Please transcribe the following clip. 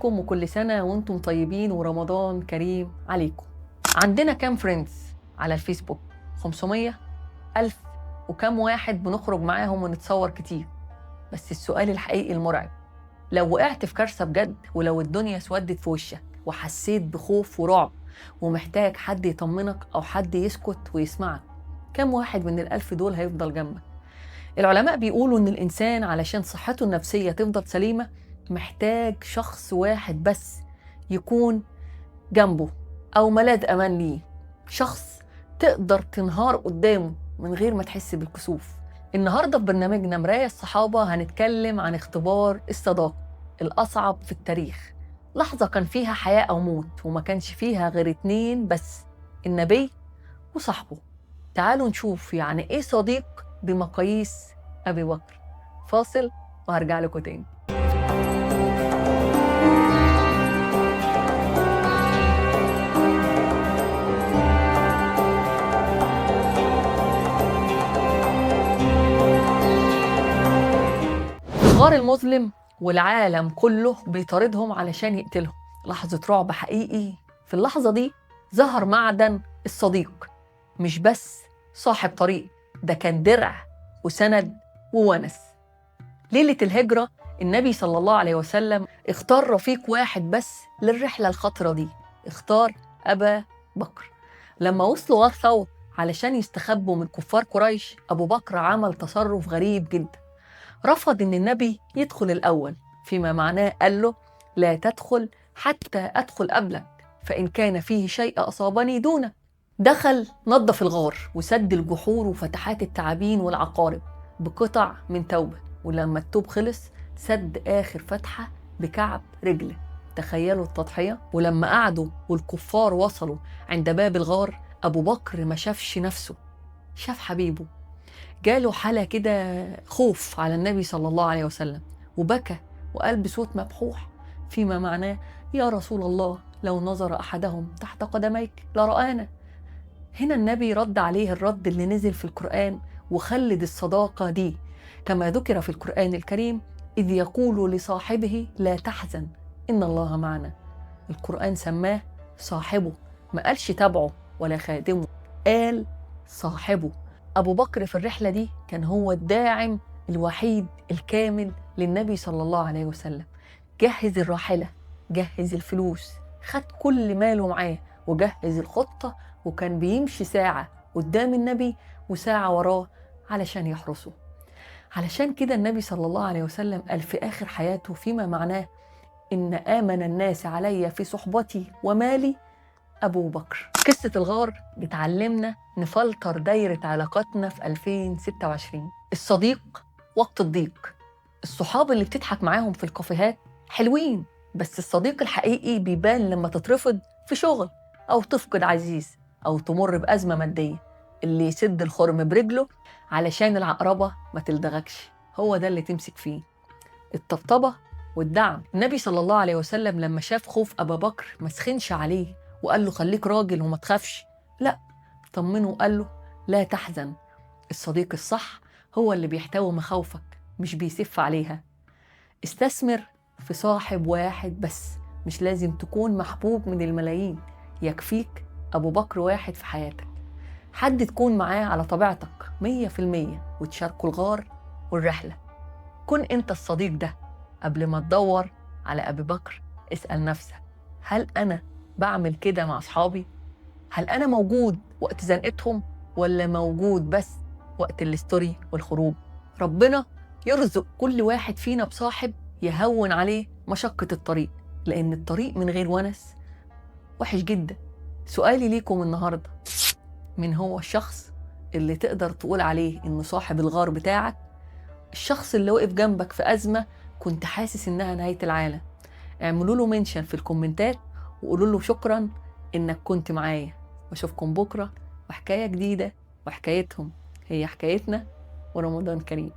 بيكم وكل سنة وانتم طيبين ورمضان كريم عليكم. عندنا كام فريندز على الفيسبوك؟ 500 ألف. وكم واحد بنخرج معاهم ونتصور كتير؟ بس السؤال الحقيقي المرعب، لو وقعت في كارثة بجد ولو الدنيا اسودت في وشك وحسيت بخوف ورعب ومحتاج حد يطمنك أو حد يسكت ويسمعك، كم واحد من ال1000 دول هيفضل جنبك؟ العلماء بيقولوا إن الإنسان علشان صحته النفسية تفضل سليمة محتاج شخص واحد بس يكون جنبه أو ملاذ أمان ليه، شخص تقدر تنهار قدامه من غير ما تحس بالكسوف. النهاردة في برنامجنا مراية الصحابة هنتكلم عن اختبار الصداقة الأصعب في التاريخ، لحظة كان فيها حياة أو موت وما كانش فيها غير 2 بس، النبي وصاحبه. تعالوا نشوف يعني إيه صديق بمقاييس أبي بكر. فاصل وهرجع لكم تاني. الغار المظلم والعالم كله بيطاردهم علشان يقتلهم، لحظة رعب حقيقي. في اللحظة دي ظهر معدن الصديق، مش بس صاحب طريق، ده كان درع وسند وونس. ليلة الهجرة النبي صلى الله عليه وسلم اختار رفيق واحد بس للرحلة الخطرة دي، اختار أبا بكر. لما وصلوا غار ثور علشان يستخبوا من كفار قريش، أبو بكر عمل تصرف غريب جدا، رفض إن النبي يدخل الأول، فيما معناه قال له لا تدخل حتى أدخل قبلك، فإن كان فيه شيء أصابني دونك. دخل نظف الغار وسد الجحور وفتحات التعابين والعقارب بقطع من توبة، ولما التوب خلص سد آخر فتحة بكعب رجله. تخيلوا التضحية. ولما قعدوا والكفار وصلوا عند باب الغار، أبو بكر ما شافش نفسه، شاف حبيبه. جاله حالة كده خوف على النبي صلى الله عليه وسلم وبكى وقال بصوت مبحوح فيما معناه يا رسول الله لو نظر أحدهم تحت قدميك لرآنا. هنا النبي رد عليه الرد اللي نزل في القرآن وخلد الصداقة دي، كما ذكر في القرآن الكريم إذ يقول لصاحبه لا تحزن إن الله معنا. القرآن سماه صاحبه، ما قالش تبعه ولا خادمه، قال صاحبه. أبو بكر في الرحلة دي كان هو الداعم الوحيد الكامل للنبي صلى الله عليه وسلم. جهز الراحلة، جهز الفلوس، خد كل ماله معاه وجهز الخطة، وكان بيمشي ساعة قدام النبي وساعة وراه علشان يحرسه. علشان كده النبي صلى الله عليه وسلم قال في آخر حياته فيما معناه إن آمن الناس علي في صحبتي ومالي أبو بكر. قصة الغار بتعلمنا نفلتر دايرة علاقاتنا في 2026. الصديق وقت الضيق، الصحاب اللي بتضحك معاهم في الكافيهات حلوين، بس الصديق الحقيقي بيبان لما تترفض في شغل أو تفقد عزيز أو تمر بأزمة مادية، اللي يسد الخرم برجله علشان العقربة ما تلدغكش، هو ده اللي تمسك فيه. الطبطبة والدعم. النبي صلى الله عليه وسلم لما شاف خوف أبا بكر ما سخنش عليه وقال له خليك راجل وما تخافش، لا، طمنه وقال له لا تحزن. الصديق الصح هو اللي بيحتوي مخاوفك مش بيسف عليها. استثمر في صاحب واحد بس، مش لازم تكون محبوب من الملايين، يكفيك أبو بكر واحد في حياتك، حد تكون معاه على طبيعتك 100% وتشاركوا الغار والرحلة. كن أنت الصديق ده. قبل ما تدور على أبي بكر اسأل نفسك، هل أنا بعمل كده مع أصحابي؟ هل أنا موجود وقت زنقتهم ولا موجود بس وقت الستوري والخروج؟ ربنا يرزق كل واحد فينا بصاحب يهون عليه مشقة الطريق، لأن الطريق من غير ونس وحش جدا. سؤالي ليكم النهاردة، من هو الشخص اللي تقدر تقول عليه إنه صاحب الغار بتاعك؟ الشخص اللي وقف جنبك في أزمة كنت حاسس إنها نهاية العالم. اعملوا له منشن في الكومنتات وقولوا له شكرا إنك كنت معايا، واشوفكم بكرة وحكاية جديدة، وحكايتهم هي حكايتنا، ورمضان كريم.